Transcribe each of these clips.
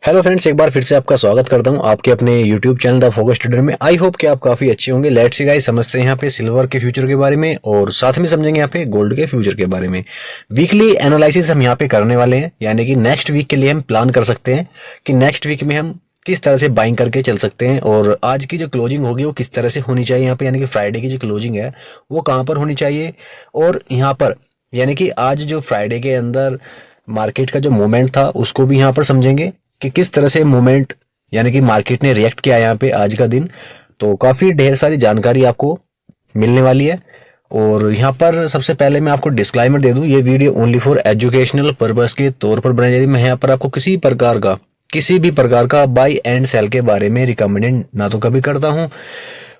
Hello friends, एक बार फिर से आपका स्वागत करता हूं आपके अपने YouTube channel the focus trader में। आई होप कि आप काफी अच्छे होंगे। लेट्स सी गाइस, समझते हैं यहाँ पे सिल्वर के फ्यूचर के बारे में और साथ में समझेंगे यहाँ पे गोल्ड के फ्यूचर के बारे में। वीकली एनालिसिस हम यहाँ पे करने वाले हैं, यानी कि नेक्स्ट वीक के लिए हम प्लान कर सकते हैं कि नेक्स्ट वीक में हम किस तरह से बाइंग करके चल सकते हैं और आज की जो क्लोजिंग होगी वो किस तरह से होनी चाहिए यहाँ पे, यानी कि फ्राइडे की जो क्लोजिंग है वो कहाँ पर होनी चाहिए। और यहाँ पर यानी कि आज जो फ्राइडे के अंदर मार्केट का जो मूवमेंट था उसको भी यहाँ पर समझेंगे कि किस तरह से मूवमेंट यानी कि मार्केट ने रिएक्ट किया यहाँ पे आज का दिन। तो काफी ढेर सारी जानकारी आपको मिलने वाली है। और यहाँ पर सबसे पहले मैं आपको डिस्क्लाइमर दे दूं, ये video only for educational purpose के तौर पर बनाई जा रही है। मैं यहाँ पर आपको किसी भी प्रकार का बाई एंड सेल के बारे में रिकमेंडेड ना तो कभी करता हूँ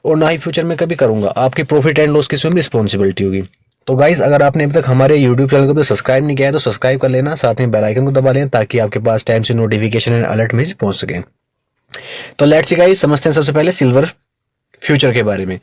और ना ही फ्यूचर में कभी करूंगा। आपके प्रॉफिट एंड लॉस की स्वयं रिस्पॉन्सिबिलिटी होगी। तो गाइस, अगर आपने अभी तक हमारे यूट्यूब चैनल को भी सब्सक्राइब नहीं किया है तो सब्सक्राइब कर लेना, साथ में बेल आइकन को दबा लेना ताकि आपके पास टाइम से नोटिफिकेशन एंड अलर्ट मैसेज पहुंच सके। तो लेट्स सी गाइस, समझते हैं सबसे पहले सिल्वर फ्यूचर के बारे में,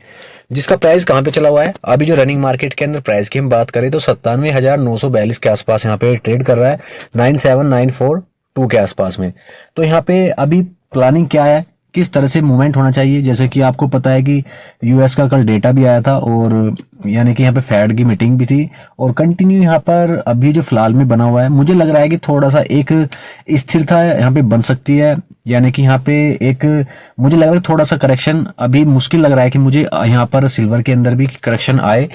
जिसका प्राइस कहां पे चला हुआ है। अभी जो रनिंग मार्केट के अंदर प्राइस की हम बात करें तो 97,942 के आसपास यहाँ पे ट्रेड कर रहा है, 97,942 के आसपास में। तो यहाँ पे अभी प्लानिंग क्या है, किस तरह से मूवमेंट होना चाहिए। जैसे कि आपको पता है कि यूएस का कल डेटा भी आया था और यानी कि यहाँ पे फेड की मीटिंग भी थी और कंटिन्यू यहाँ पर अभी जो फिलहाल में बना हुआ है, मुझे लग रहा है कि थोड़ा सा एक स्थिरता यहाँ पे बन सकती है। यानी कि यहाँ पे एक मुझे लग रहा है थोड़ा सा करेक्शन अभी मुश्किल लग रहा है कि मुझे यहाँ पर सिल्वर के अंदर भी करेक्शन आए।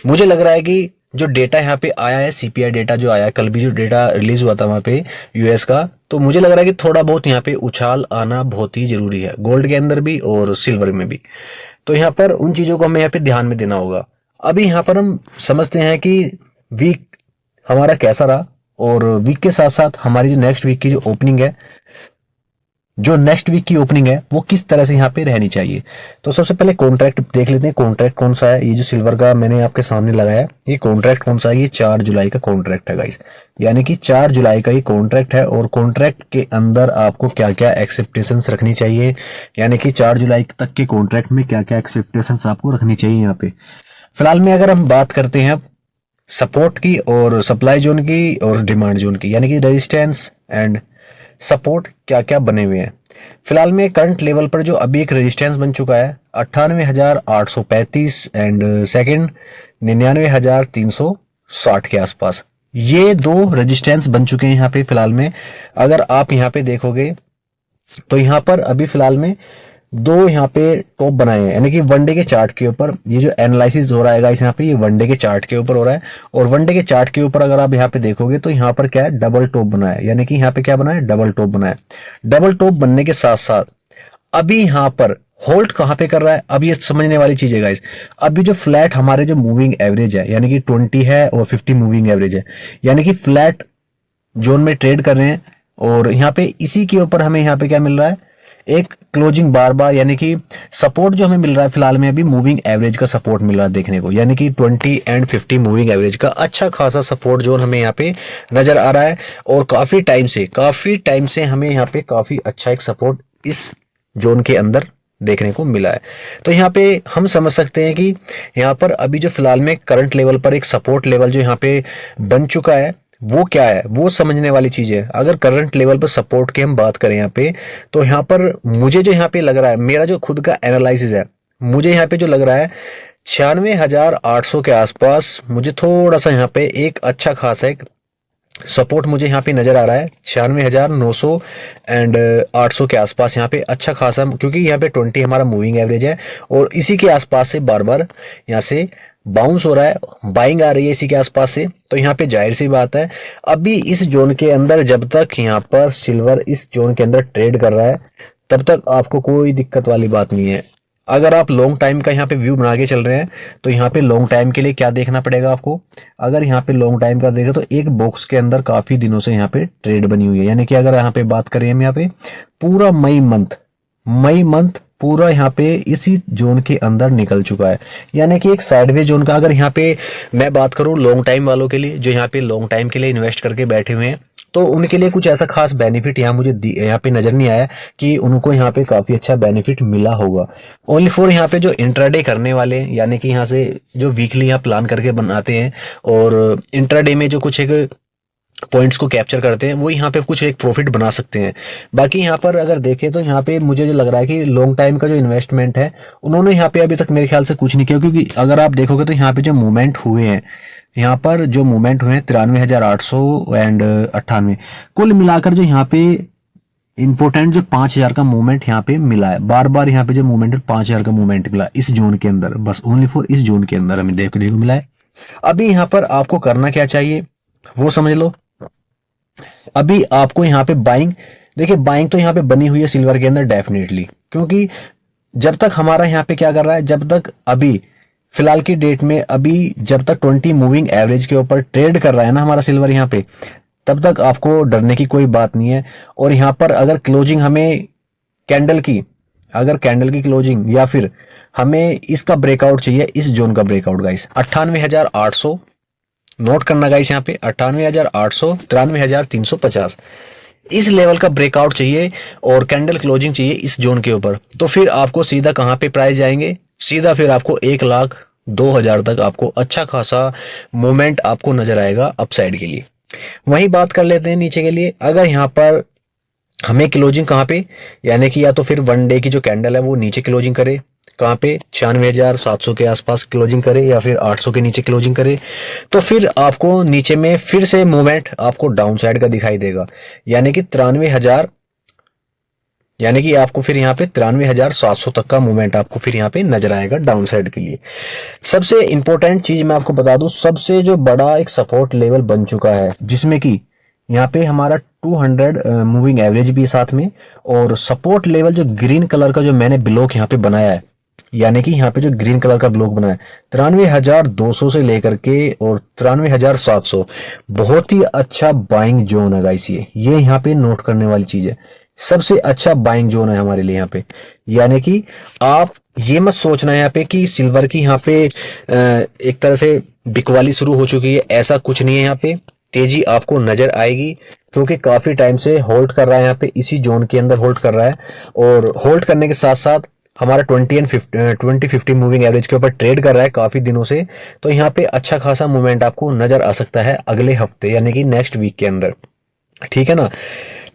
मुझे लग रहा है कि जो डेटा यहाँ पे आया है, सीपीआई डेटा जो आया कल भी, जो डेटा रिलीज हुआ था वहां पे यूएस का, तो मुझे लग रहा है कि थोड़ा बहुत यहाँ पे उछाल आना बहुत ही जरूरी है, गोल्ड के अंदर भी और सिल्वर में भी। तो यहाँ पर उन चीजों को हमें यहाँ पे ध्यान में देना होगा। अभी यहाँ पर हम समझते हैं कि वीक हमारा कैसा रहा और वीक के साथ साथ हमारी जो नेक्स्ट वीक की जो ओपनिंग है, वो किस तरह से यहाँ पे रहनी चाहिए। तो सबसे पहले कॉन्ट्रैक्ट देख लेते हैं, कॉन्ट्रैक्ट कौन सा है। ये जो सिल्वर का मैंने आपके सामने लगाया है, ये कॉन्ट्रैक्ट कौन सा है, ये 4 जुलाई का कॉन्ट्रैक्ट है गाइस। यानी कि 4 जुलाई का ये कॉन्ट्रैक्ट है और कॉन्ट्रैक्ट के अंदर आपको क्या क्या एक्सेप्टेशंस रखनी चाहिए, यानी कि 4 जुलाई तक के कॉन्ट्रैक्ट में क्या क्या एक्सेप्टेशंस आपको रखनी चाहिए यहाँ पे। फिलहाल में अगर हम बात करते हैं सपोर्ट की और सप्लाई जोन की और डिमांड जोन की, यानी कि रेजिस्टेंस एंड सपोर्ट क्या क्या बने हुए हैं। फिलहाल में करंट लेवल पर जो अभी एक रेजिस्टेंस बन चुका है 98,835 एंड सेकंड 99,360 के आसपास, ये दो रेजिस्टेंस बन चुके हैं यहाँ पे फिलहाल में। अगर आप यहाँ पे देखोगे तो यहाँ पर अभी फिलहाल में दो यहाँ पे टॉप बनाए हैं, यानी कि वनडे के चार्ट के ऊपर ये जो एनालिसिस हो रहा है गाइस, यहाँ पे ये वनडे के चार्ट के ऊपर हो रहा है। और वनडे के चार्ट के ऊपर अगर आप यहाँ पे देखोगे तो यहाँ पर क्या है, डबल टॉप बना है। यानी कि यहाँ पे क्या बना है, डबल टॉप बना है। डबल टॉप बनने के साथ साथ अभी यहाँ पर होल्ड कहां पे कर रहा है, अब ये समझने वाली चीज है गाइस। अभी जो फ्लैट हमारे जो मूविंग एवरेज है, यानी कि 20 है और 50 मूविंग एवरेज है, यानी कि फ्लैट जोन में ट्रेड कर रहे हैं। और यहाँ पे इसी के ऊपर हमें यहाँ पे क्या मिल रहा है, एक क्लोजिंग बार बार, यानी कि सपोर्ट जो हमें मिल रहा है फिलहाल में अभी मूविंग एवरेज का सपोर्ट मिल रहा है देखने को, यानी कि 20 एंड 50 मूविंग एवरेज का अच्छा खासा सपोर्ट जोन हमें यहाँ पे नजर आ रहा है। और काफी टाइम से हमें यहाँ पे काफी अच्छा एक सपोर्ट इस जोन के अंदर देखने को मिला है। तो यहाँ पे हम समझ सकते हैं कि यहाँ पर अभी जो फिलहाल में करंट लेवल पर एक सपोर्ट लेवल जो यहाँ पे बन चुका है वो क्या है, वो समझने वाली चीज है। अगर करंट लेवल पर सपोर्ट की हम बात करें यहाँ पे, तो यहाँ पर मुझे जो यहाँ पे लग रहा है, मेरा जो खुद का एनालिसिस है, मुझे यहाँ पे जो लग रहा है 96,800 के आसपास मुझे थोड़ा सा यहाँ पे एक अच्छा खासा एक सपोर्ट मुझे यहाँ पे नजर आ रहा है। 96,900 एंड 800 के आसपास यहाँ पे अच्छा खासा, क्योंकि यहाँ पे 20 हमारा मूविंग एवरेज है और इसी के आसपास से बार बार यहाँ से बाउंस हो रहा है, बाइंग आ रही है इसी के आसपास से। तो यहाँ पे जाहिर सी बात है अभी इस जोन के अंदर जब तक यहाँ पर सिल्वर इस जोन के अंदर ट्रेड कर रहा है तब तक आपको कोई दिक्कत वाली बात नहीं है। अगर आप लॉन्ग टाइम का यहाँ पे व्यू बना के चल रहे हैं तो यहाँ पे लॉन्ग टाइम के लिए क्या देखना पड़ेगा आपको। अगर यहाँ पे लॉन्ग टाइम का देखें तो एक बॉक्स के अंदर काफी दिनों से यहाँ पे ट्रेड बनी हुई है, यानी कि अगर यहाँ पे बात करें हम यहाँ पे पूरा मई मंथ पूरा यहाँ पे इसी जोन के अंदर निकल चुका है, यानी कि एक साइडवे जोन का। अगर यहाँ पे मैं बात करूं लॉन्ग टाइम वालों के लिए, जो यहाँ पे लॉन्ग टाइम के लिए इन्वेस्ट करके बैठे हुए हैं, तो उनके लिए कुछ ऐसा खास बेनिफिट यहाँ मुझे यहाँ पे नजर नहीं आया कि उनको यहाँ पे काफी अच्छा बेनिफिट मिला होगा। ओनली फॉर यहाँ पे जो इंट्राडे करने वाले, यानी कि यहाँ से जो वीकली यहाँ प्लान करके बनाते हैं और इंट्राडे में जो कुछ एक पॉइंट्स को कैप्चर करते हैं, वो यहाँ पे कुछ एक प्रॉफिट बना सकते हैं। बाकी यहाँ पर अगर देखें तो यहाँ पे मुझे जो लग रहा है कि लॉन्ग टाइम का जो इन्वेस्टमेंट है उन्होंने यहाँ पे अभी तक मेरे ख्याल से कुछ नहीं किया, क्योंकि अगर आप देखोगे तो यहाँ पे जो मूवमेंट हुए हैं, यहाँ पर जो मूवमेंट हुए हैं 93,800 एंड 98, कुल मिलाकर जो यहाँ पे इंपोर्टेंट जो 5,000 का मूवमेंट यहाँ पे मिला है, बार बार यहाँ पे जो मूवमेंट है 5,000 का मूवमेंट मिला इस जोन के अंदर, बस ओनली फॉर इस जोन के अंदर हमें देखने को मिला है। अभी यहाँ पर आपको करना क्या चाहिए वो समझ लो। अभी आपको यहाँ पे बाइंग, देखिए बाइंग तो यहाँ पे बनी हुई है सिल्वर के अंदर डेफिनेटली, क्योंकि जब तक हमारा यहाँ पे क्या कर रहा है, जब तक अभी फिलहाल की डेट में अभी जब तक 20 मूविंग एवरेज के ऊपर ट्रेड कर रहा है ना हमारा सिल्वर यहाँ पे, तब तक आपको डरने की कोई बात नहीं है। और यहाँ पर अगर क्लोजिंग हमें कैंडल की, अगर कैंडल की क्लोजिंग या फिर हमें इसका ब्रेकआउट चाहिए, इस जोन का ब्रेकआउट गाइस 98,800 नोट करना गाइस, यहाँ पे 98,800 93,350 इस लेवल का ब्रेकआउट चाहिए और कैंडल क्लोजिंग चाहिए इस जोन के ऊपर। तो फिर आपको सीधा कहां पे प्राइस जाएंगे, सीधा फिर आपको 1,02,000 तक आपको अच्छा खासा मोमेंट आपको नजर आएगा अपसाइड के लिए। वही बात कर लेते हैं नीचे के लिए। अगर यहाँ पर हमें क्लोजिंग कहाँ पे, यानी कि या तो फिर वन डे की जो कैंडल है वो नीचे क्लोजिंग करे, कहाँ पे 96,700 के आसपास क्लोजिंग करे या फिर 800 के नीचे क्लोजिंग करे, तो फिर आपको नीचे में फिर से मूवमेंट आपको डाउन साइड का दिखाई देगा, यानी कि 93,000, यानी कि आपको फिर यहाँ पे 93,700 तक का मूवमेंट आपको फिर यहाँ पे नजर आएगा डाउन साइड के लिए। सबसे इंपॉर्टेंट चीज मैं आपको बता दूं, सबसे जो बड़ा एक सपोर्ट लेवल बन चुका है, जिसमें कि यहाँ पे हमारा 200 मूविंग एवरेज भी है साथ में, और सपोर्ट लेवल जो ग्रीन कलर का जो मैंने ब्लॉक यहाँ पे बनाया है, यानी कि यहाँ पे जो ग्रीन कलर का ब्लॉक बना है 93,200 से लेकर के और 93,700, बहुत ही अच्छा बाइंग जोन है गाइस। ये यहाँ पे नोट करने वाली चीज है, सबसे अच्छा बाइंग जोन है हमारे लिए यहाँ पे। यानी कि आप ये मत सोचना यहाँ पे कि सिल्वर की यहाँ पे एक तरह से बिकवाली शुरू हो चुकी है, ऐसा कुछ नहीं है। यहाँ पे तेजी आपको नजर आएगी, क्योंकि काफी टाइम से होल्ड कर रहा है यहाँ पे, इसी जोन के अंदर होल्ड कर रहा है, और होल्ड करने के साथ साथ हमारा 20-50 मूविंग एवरेज के ऊपर ट्रेड कर रहा है काफी दिनों से। तो यहाँ पे अच्छा खासा मूवमेंट आपको नजर आ सकता है अगले हफ्ते, यानी कि नेक्स्ट वीक के अंदर, ठीक है ना।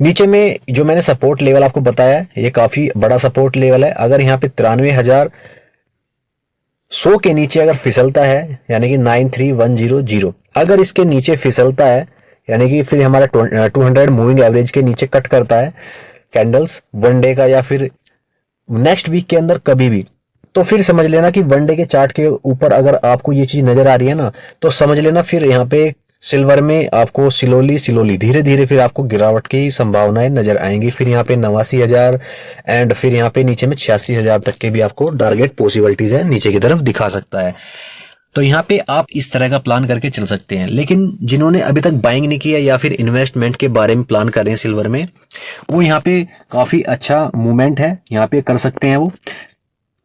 नीचे में जो मैंने सपोर्ट लेवल आपको बताया है, ये काफी बड़ा सपोर्ट लेवल है। अगर यहाँ पे 93,100 के नीचे अगर फिसलता है, यानी कि 93,100, अगर इसके नीचे फिसलता है, यानी कि फिर हमारा 200 मूविंग एवरेज के नीचे कट करता है कैंडल्स वन डे का या फिर नेक्स्ट वीक के अंदर कभी भी, तो फिर समझ लेना कि वन डे के चार्ट के ऊपर अगर आपको ये चीज नजर आ रही है ना, तो समझ लेना फिर यहाँ पे सिल्वर में आपको स्लोली धीरे धीरे फिर आपको गिरावट की संभावनाएं नजर आएंगी। फिर यहाँ पे 89,000 एंड फिर यहाँ पे नीचे में 86,000 तक के भी आपको टारगेट पॉसिबिलिटीज है नीचे की तरफ दिखा सकता है। तो यहाँ पे आप इस तरह का प्लान करके चल सकते हैं। लेकिन जिन्होंने अभी तक बाइंग नहीं किया या फिर इन्वेस्टमेंट के बारे में प्लान कर रहे हैं सिल्वर में, वो यहाँ पे काफी अच्छा मूवमेंट है, यहाँ पे कर सकते हैं वो।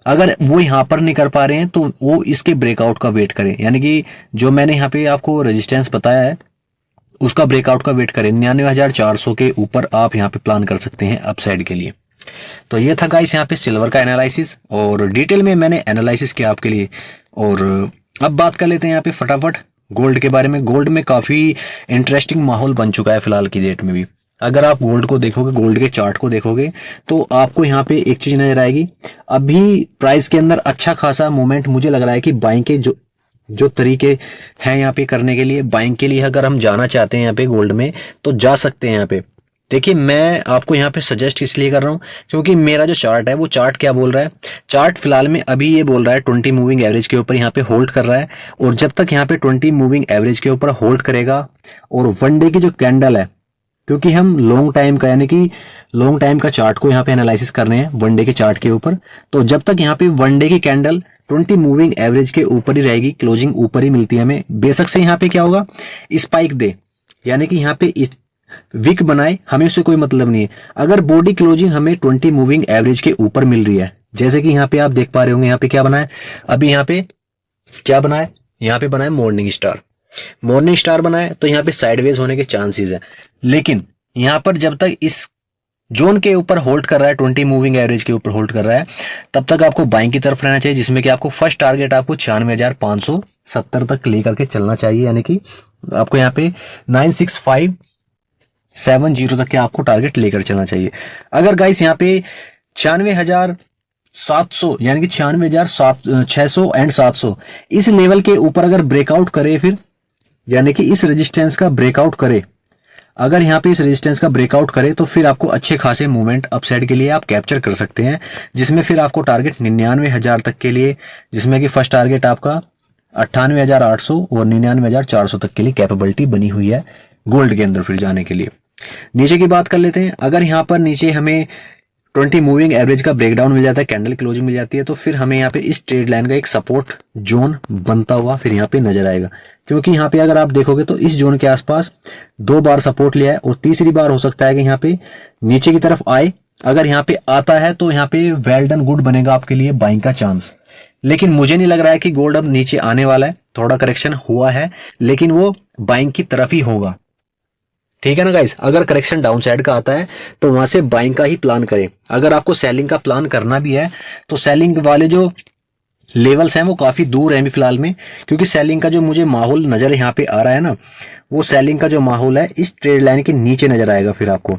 अगर वो यहाँ पर नहीं कर पा रहे हैं तो वो इसके ब्रेकआउट का वेट करें, यानी कि जो मैंने यहाँ पे आपको रेजिस्टेंस बताया है उसका ब्रेकआउट का वेट करें। 99,400 के ऊपर आप यहाँ पे प्लान कर सकते हैं अपसाइड के लिए। तो ये था गाइस यहाँ पे सिल्वर का एनालिसिस, और डिटेल में मैंने एनालिसिस किया आपके लिए। और अब बात कर लेते हैं यहाँ पे फटाफट गोल्ड के बारे में। गोल्ड में काफी इंटरेस्टिंग माहौल बन चुका है फिलहाल की डेट में भी। अगर आप गोल्ड को देखोगे, गोल्ड के चार्ट को देखोगे, तो आपको यहाँ पे एक चीज नजर आएगी। अभी प्राइस के अंदर अच्छा खासा मूवमेंट मुझे लग रहा है कि बाइंग के जो तरीके हैं यहाँ पे करने के लिए, बाइंग के लिए अगर हम जाना चाहते हैं यहाँ पे गोल्ड में तो जा सकते हैं यहाँ पे। देखिए मैं आपको यहाँ पे सजेस्ट इसलिए कर रहा हूँ क्योंकि मेरा जो चार्ट है वो चार्ट क्या बोल रहा है, चार्ट फिलहाल में अभी ये बोल रहा है 20 मूविंग एवरेज के ऊपर यहाँ पे होल्ड कर रहा है। और जब तक यहाँ पे 20 मूविंग एवरेज के ऊपर होल्ड करेगा और वन डे की जो कैंडल है, क्योंकि हम लॉन्ग टाइम का यानी कि लॉन्ग टाइम का चार्ट को यहाँ पे एनालिसिस कर रहे हैं वन डे के चार्ट के ऊपर, तो जब तक यहाँ पे वन डे की कैंडल 20 मूविंग एवरेज के ऊपर ही रहेगी, क्लोजिंग ऊपर ही मिलती है हमें, बेशक से यहाँ पे क्या होगा स्पाइक दे, यानी कि यहाँ पे विक बनाए, हमें उससे कोई मतलब नहीं है। अगर बॉडी क्लोजिंग हमें 20 मूविंग एवरेज के ऊपर मिल रही है, जैसे कि यहाँ पे आप देख पा रहे होंगे, यहाँ पे क्या बना है, अभी यहाँ पे क्या बना है, यहाँ पे बना है मॉर्निंग स्टार बना है, तो यहाँ पे साइडवेज होने के चांसेस है। लेकिन यहाँ पर जब तक इस जोन के ऊपर होल्ड कर रहा है, 20 मूविंग एवरेज के ऊपर होल्ड कर रहा है, तब तक आपको बाइंग की तरफ रहना चाहिए, जिसमें कि आपको फर्स्ट टारगेट आपको 96,570 तक लेकर के चलना चाहिए, यानी कि आपको यहाँ पे 96570 तक के आपको टारगेट लेकर चलना चाहिए। अगर गाइस यहाँ पे 96,700 यानी कि 96,600 एंड 700 इस लेवल के ऊपर अगर ब्रेकआउट करे, फिर यानी कि इस रेजिस्टेंस का ब्रेकआउट करे, अगर यहाँ पे इस रेजिस्टेंस का ब्रेकआउट करे तो फिर आपको अच्छे खासे मूवमेंट अपसाइड के लिए आप कैप्चर कर सकते हैं, जिसमें फिर आपको टारगेट 99,000 तक के लिए, जिसमें कि फर्स्ट टारगेट आपका 98,800 और 99,400 तक के लिए कैपेबिलिटी बनी हुई है गोल्ड के अंदर फिर जाने के लिए। नीचे की बात कर लेते हैं। अगर यहाँ पर नीचे हमें 20 मूविंग एवरेज का ब्रेकडाउन मिल जाता है, कैंडल क्लोजिंग मिल जाती है, तो फिर हमें यहाँ पे इस ट्रेड लाइन का एक सपोर्ट जोन बनता हुआ फिर यहाँ पे नजर आएगा। क्योंकि यहाँ पे अगर आप देखोगे तो इस जोन के आसपास 2 बार सपोर्ट लिया है और तीसरी बार हो सकता है कि यहाँ पे नीचे की तरफ आए। अगर यहाँ पे आता है तो यहाँ पे वेल डन, गुड बनेगा आपके लिए बाइंग का चांस। लेकिन मुझे नहीं लग रहा है कि गोल्ड अब नीचे आने वाला है, थोड़ा करेक्शन हुआ है लेकिन वो बाइंग की तरफ ही होगा। ठीक है ना गाइस, अगर करेक्शन डाउन साइड का आता है तो वहां से बाइंग का ही प्लान करें। अगर आपको सेलिंग का प्लान करना भी है तो सेलिंग वाले जो लेवल्स हैं वो काफी दूर हैं अभी फिलहाल में, क्योंकि सेलिंग का जो मुझे माहौल नजर यहाँ पे आ रहा है ना, वो सेलिंग का जो माहौल है इस ट्रेड लाइन के नीचे नजर आएगा। फिर आपको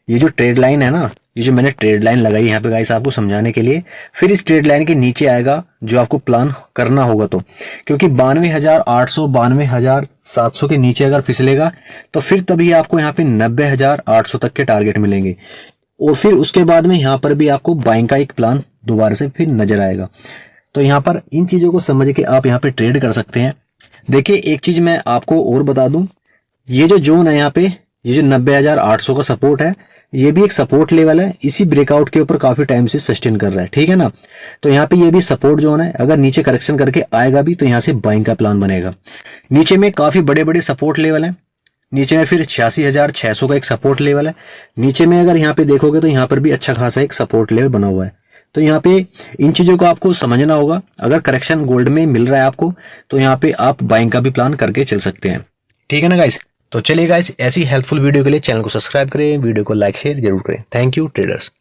ये जो ट्रेड लाइन है ना, ये जो मैंने ट्रेड लाइन लगाई यहाँ पे गाइस आपको समझाने के लिए, फिर इस ट्रेड लाइन के नीचे आएगा जो आपको प्लान करना होगा। तो क्योंकि 92,800 92,700 के नीचे अगर फिसलेगा तो फिर तभी आपको यहाँ पे 90,800 तक के टारगेट मिलेंगे और फिर उसके बाद में यहाँ पर भी आपको बाइंग का एक प्लान दोबारा से फिर नजर आएगा। तो यहाँ पर इन चीजों को समझ के आप यहाँ पे ट्रेड कर सकते हैं। देखिए एक चीज मैं आपको और बता दूं, ये जो जोन है यहाँ पे, ये जो 90,800 का सपोर्ट है, ये भी एक सपोर्ट लेवल है, इसी ब्रेकआउट के ऊपर काफी टाइम से सस्टेन कर रहा है। ठीक है ना, तो यहाँ पे ये भी सपोर्ट जोन है। अगर नीचे करेक्शन करके आएगा भी तो यहाँ से बाइंग का प्लान बनेगा। नीचे में काफी बड़े बड़े सपोर्ट लेवल है, नीचे में फिर 86,600 का एक सपोर्ट लेवल है। नीचे में अगर यहाँ पे देखोगे तो यहाँ पर भी अच्छा खासा एक सपोर्ट लेवल बना हुआ है। तो यहाँ पे इन चीजों को आपको समझना होगा। अगर करेक्शन गोल्ड में मिल रहा है आपको तो यहाँ पे आप बाइंग का भी प्लान करके चल सकते हैं। ठीक है ना गाइस, तो चलिए गाइस, ऐसी हेल्पफुल वीडियो के लिए चैनल को सब्सक्राइब करें, वीडियो को लाइक शेयर जरूर करें। Thank you traders.